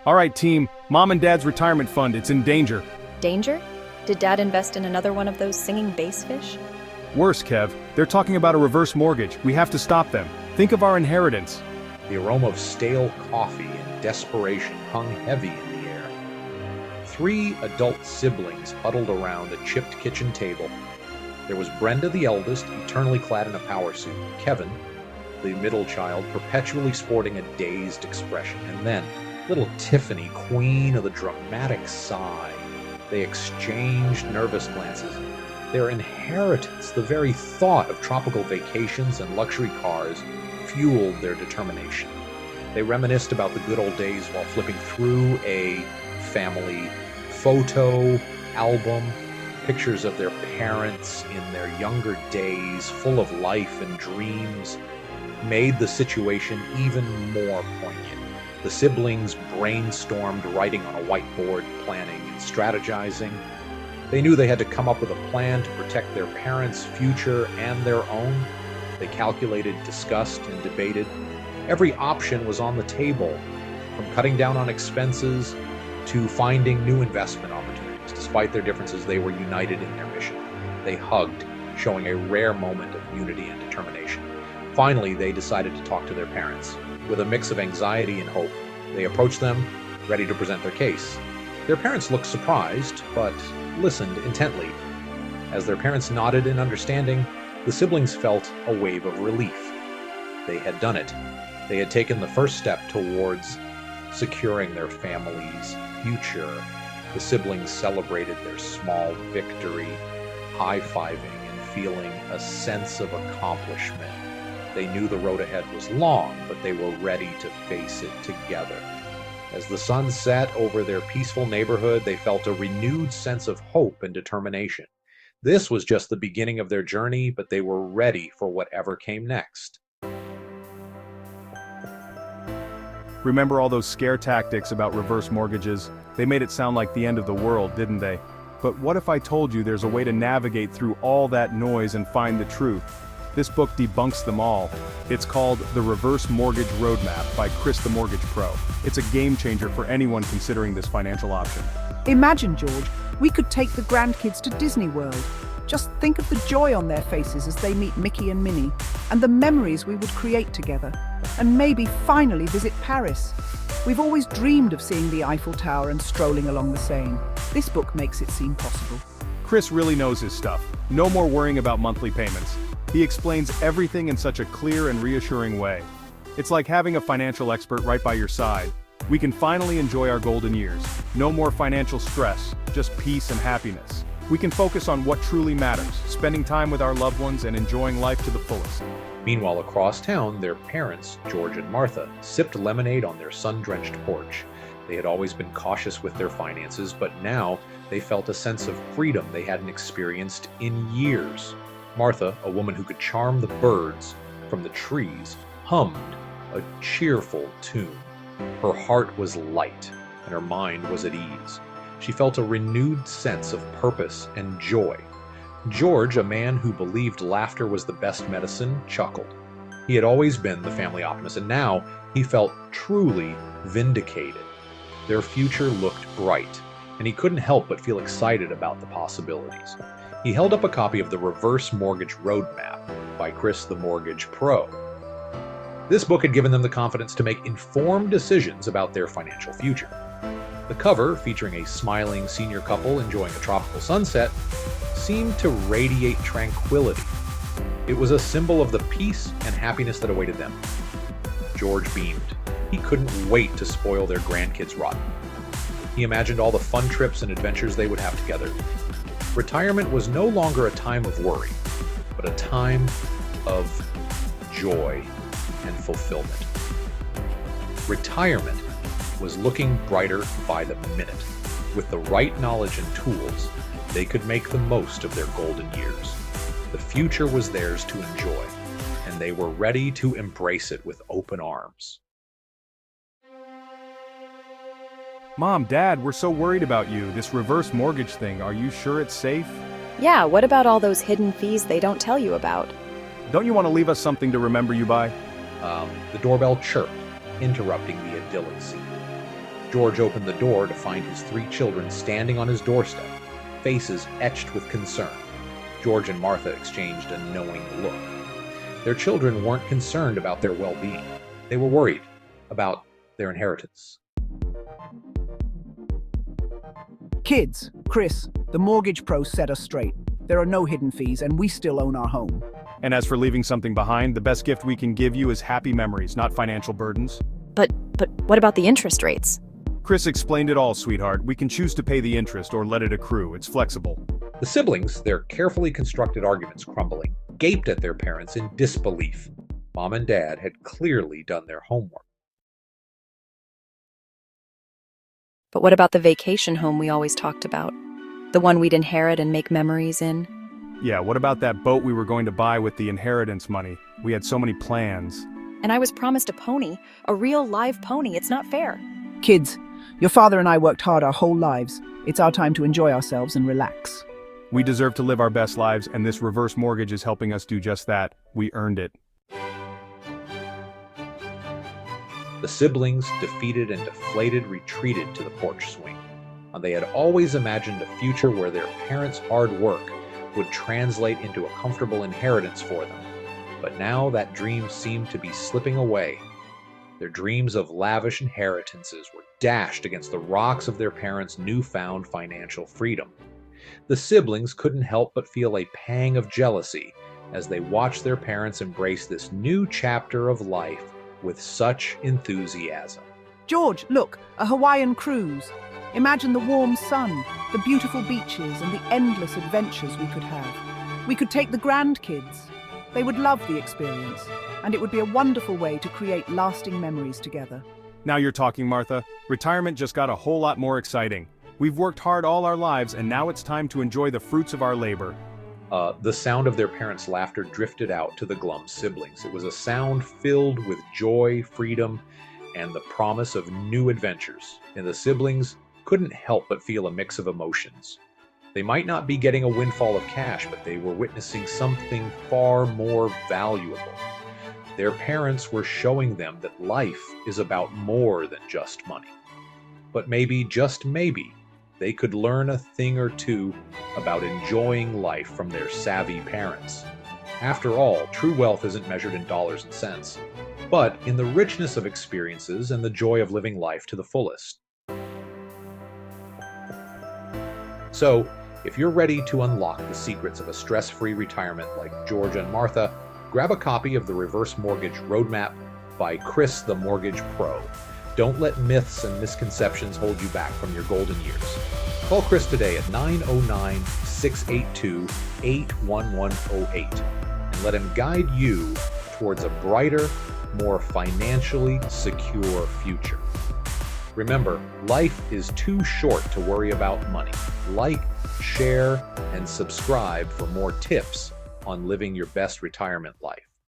All right, team. Mom and Dad's retirement fund, it's in danger. Danger? Did Dad invest in another one of those singing bass fish? Worse, Kev. They're talking about a reverse mortgage. We have to stop them. Think of our inheritance. The aroma of stale coffee and desperation hung heavy in the air. 3 adult siblings huddled around a chipped kitchen table. There was Brenda, the eldest, eternally clad in a power suit. Kevin, the middle child, perpetually sporting a dazed expression. And then, little Tiffany, queen of the dramatic sigh. They exchanged nervous glances. Their inheritance, the very thought of tropical vacations and luxury cars, fueled their determination. They reminisced about the good old days while flipping through a family photo album, pictures of their parents in their younger days, full of life and dreams, made the situation even more poignant. The siblings brainstormed, writing on a whiteboard, planning and strategizing. They knew they had to come up with a plan to protect their parents' future and their own. They calculated, discussed, and debated. Every option was on the table, from cutting down on expenses to finding new investment opportunities. Despite their differences, they were united in their mission. They hugged, showing a rare moment of unity and determination. Finally, they decided to talk to their parents. With a mix of anxiety and hope, they approached them, ready to present their case. Their parents looked surprised, but listened intently. As their parents nodded in understanding, the siblings felt a wave of relief. They had done it. They had taken the first step towards securing their family's future. The siblings celebrated their small victory, high-fiving and feeling a sense of accomplishment. They knew the road ahead was long, but they were ready to face it together. As the sun set over their peaceful neighborhood, they felt a renewed sense of hope and determination. This was just the beginning of their journey, but they were ready for whatever came next. Remember all those scare tactics about reverse mortgages? They made it sound like the end of the world, didn't they? But what if I told you there's a way to navigate through all that noise and find the truth? This book debunks them all. It's called The Reverse Mortgage Roadmap by Chris the Mortgage Pro. It's a game changer for anyone considering this financial option. Imagine, George, we could take the grandkids to Disney World. Just think of the joy on their faces as they meet Mickey and Minnie, and the memories we would create together. And maybe finally visit Paris. We've always dreamed of seeing the Eiffel Tower and strolling along the Seine. This book makes it seem possible. Chris really knows his stuff. No more worrying about monthly payments. He explains everything in such a clear and reassuring way. It's like having a financial expert right by your side. We can finally enjoy our golden years. No more financial stress, just peace and happiness. We can focus on what truly matters, spending time with our loved ones and enjoying life to the fullest. Meanwhile, across town, their parents, George and Martha, sipped lemonade on their sun-drenched porch. They had always been cautious with their finances, but now they felt a sense of freedom they hadn't experienced in years. Martha, a woman who could charm the birds from the trees, hummed a cheerful tune. Her heart was light, and her mind was at ease. She felt a renewed sense of purpose and joy. George, a man who believed laughter was the best medicine, chuckled. He had always been the family optimist, and now he felt truly vindicated. Their future looked bright, and he couldn't help but feel excited about the possibilities. He held up a copy of The Reverse Mortgage Roadmap by Chris the Mortgage Pro. This book had given them the confidence to make informed decisions about their financial future. The cover, featuring a smiling senior couple enjoying a tropical sunset, seemed to radiate tranquility. It was a symbol of the peace and happiness that awaited them. George beamed. He couldn't wait to spoil their grandkids rotten. He imagined all the fun trips and adventures they would have together. Retirement was no longer a time of worry, but a time of joy and fulfillment. Retirement was looking brighter by the minute. With the right knowledge and tools, they could make the most of their golden years. The future was theirs to enjoy, and they were ready to embrace it with open arms. Mom, Dad, we're so worried about you. This reverse mortgage thing, are you sure it's safe? Yeah, what about all those hidden fees they don't tell you about? Don't you want to leave us something to remember you by? The doorbell chirped, interrupting the idyllic scene. George opened the door to find his 3 children standing on his doorstep, faces etched with concern. George and Martha exchanged a knowing look. Their children weren't concerned about their well-being. They were worried about their inheritance. Kids, Chris, the mortgage pros set us straight. There are no hidden fees, and we still own our home. And as for leaving something behind, the best gift we can give you is happy memories, not financial burdens. But what about the interest rates? Chris explained it all, sweetheart. We can choose to pay the interest or let it accrue. It's flexible. The siblings, their carefully constructed arguments crumbling, gaped at their parents in disbelief. Mom and Dad had clearly done their homework. But what about the vacation home we always talked about? The one we'd inherit and make memories in? Yeah, what about that boat we were going to buy with the inheritance money? We had so many plans. And I was promised a pony, a real live pony. It's not fair. Kids, your father and I worked hard our whole lives. It's our time to enjoy ourselves and relax. We deserve to live our best lives, and this reverse mortgage is helping us do just that. We earned it. The siblings, defeated and deflated, retreated to the porch swing. They had always imagined a future where their parents' hard work would translate into a comfortable inheritance for them. But now that dream seemed to be slipping away. Their dreams of lavish inheritances were dashed against the rocks of their parents' newfound financial freedom. The siblings couldn't help but feel a pang of jealousy as they watched their parents embrace this new chapter of life with such enthusiasm. George, look, a Hawaiian cruise. Imagine the warm sun, the beautiful beaches, and the endless adventures we could have. We could take the grandkids. They would love the experience, and it would be a wonderful way to create lasting memories together. Now you're talking, Martha. Retirement just got a whole lot more exciting. We've worked hard all our lives, and now it's time to enjoy the fruits of our labor. The sound of their parents' laughter drifted out to the glum siblings. It was a sound filled with joy, freedom, and the promise of new adventures. And the siblings couldn't help but feel a mix of emotions. They might not be getting a windfall of cash, but they were witnessing something far more valuable. Their parents were showing them that life is about more than just money. But maybe, just maybe, they could learn a thing or two about enjoying life from their savvy parents. After all, true wealth isn't measured in dollars and cents, but in the richness of experiences and the joy of living life to the fullest. So, if you're ready to unlock the secrets of a stress-free retirement like George and Martha, grab a copy of the Reverse Mortgage Roadmap by Chris the Mortgage Pro. Don't let myths and misconceptions hold you back from your golden years. Call Chris today at 909-682-81108 and let him guide you towards a brighter, more financially secure future. Remember, life is too short to worry about money. Like, share, and subscribe for more tips on living your best retirement life.